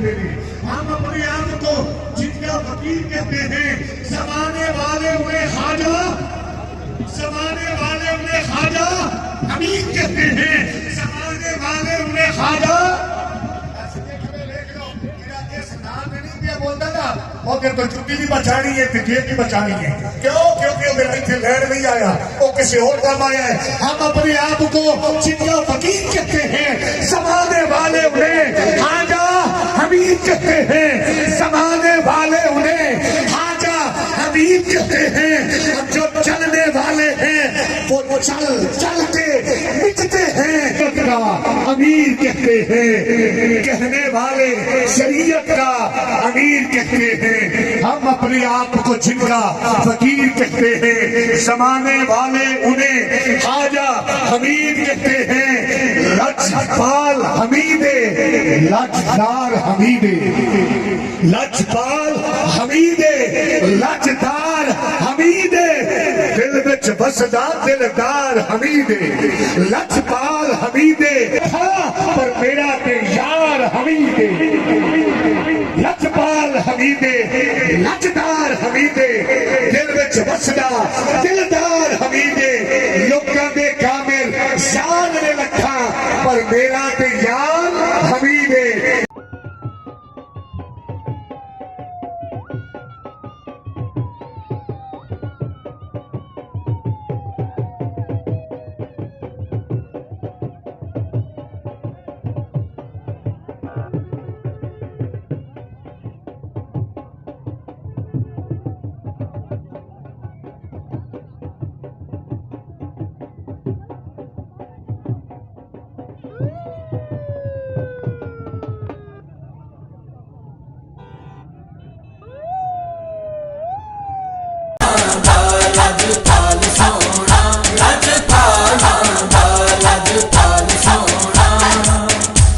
कहते हैं, हम अपने आप को जिनका फकीर कहते हैं, जमाने वाले उन्हें खाजा, जमाने वाले उन्हें खाजा अमीर कहते हैं, जमाने वाले उन्हें खाजा। तो छुट्टी भी बचानी है, जेब भी बचानी है। क्यों? क्योंकि मेरा इतने लैंड नहीं आया, वो किसी और काम आया है। हम अपने आप को जिनका फकीर कहते हैं, जमाने वाले उन्हें खाजा हमीद कहते हैं, जमाने वाले उन्हें खाजा हमीद कहते हैं। जो चलने वाले हैं वो चल चल के मिटते हैं, अमीर कहते हैं। कहने वाले शरीयत का अमीर कहते हैं। हम अपने आप को जिनका फकीर कहते हैं, जमाने वाले उन्हें खाजा हमीद कहते हैं। लजपाल हमीदे, लजदार हमीदे, लजपाल हमीदे, लजदार हमीदे, दिल विच बसदा दिलदार हमीदे। लजपाल हमीदे पर मेरा ते यार हमीदे। लजपाल हमीदे, लजदार हमीदे, दिल विच बसदा दिलदार हमीदे। लोकां दे कामिल शान ने लखा पर मेरा ते यार हमीदे।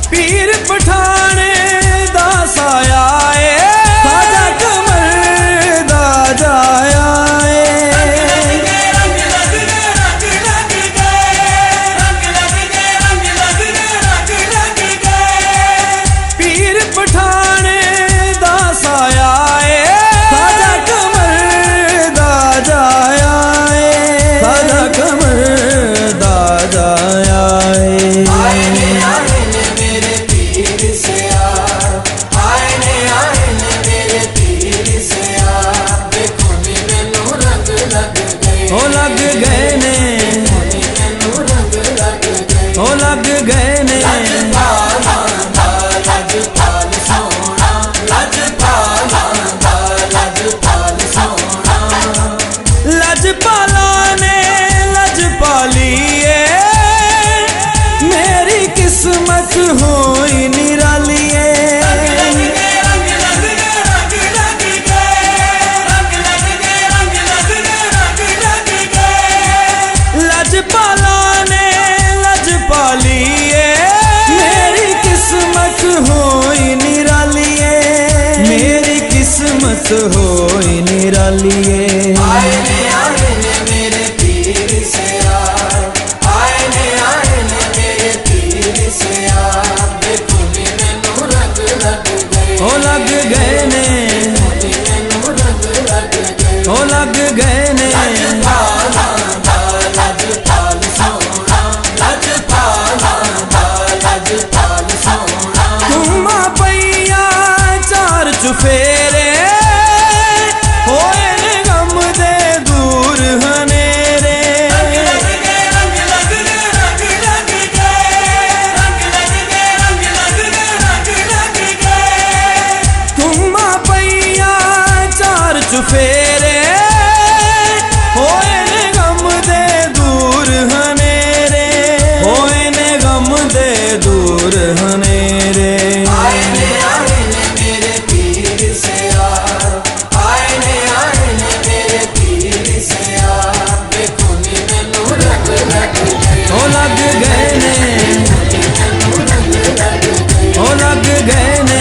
पीर पठाने दा साया ए, खाजा कमर दा जाया पीर पठाने दा साया ए, खाजा कमर दा जाया खाजा कमर दा जाया ओ लग गए ने, ओ लग गए ने। लजपाला ने लजपाली मेरी किस्मत होई निराली लजपाला ने लजपाली मेरी किस्मत होई निराली मेरी किस्मत होई निराली ओ लग गए ने, ओ लग गए ने। घुमा पैया चार चुफेरे होए ने गम दे दूर हनेरे। घुमा पैया चार चुफेरे होए ने गम दे दूर हनेरे, होए ने गम दे दूर हनेरे। ओ लग गए ने, ओ लग गए ने।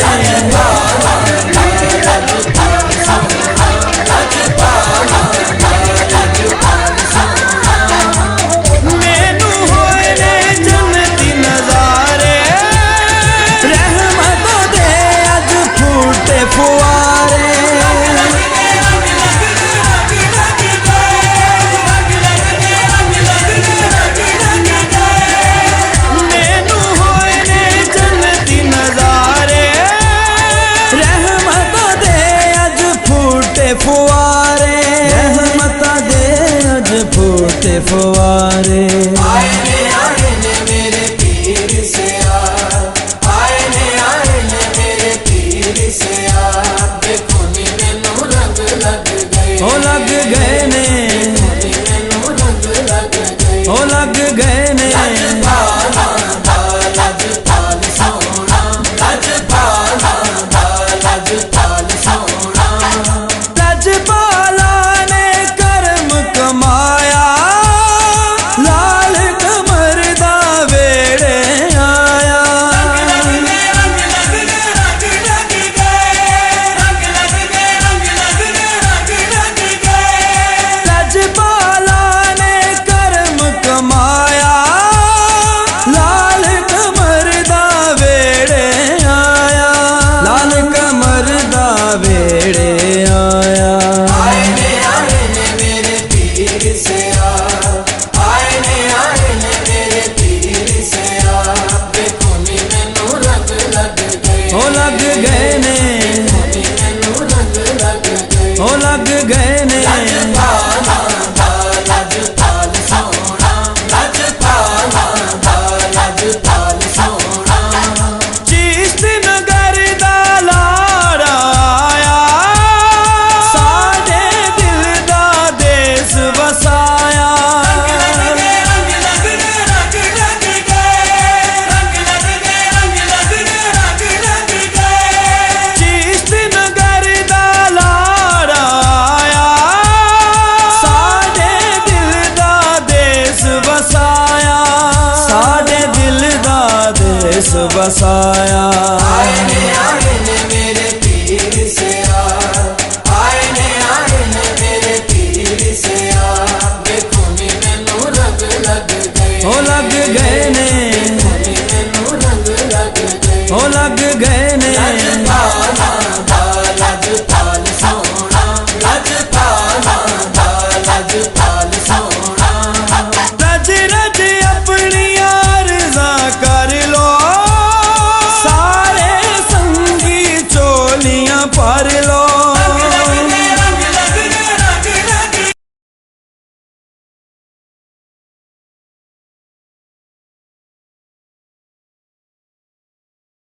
ਫੂਟੇ ਫੁਆਰੇ ਰਹਿਮਤਾਂ ਦੇ ਅੱਜ ਫੂਟੇ ਫੁਆਰੇ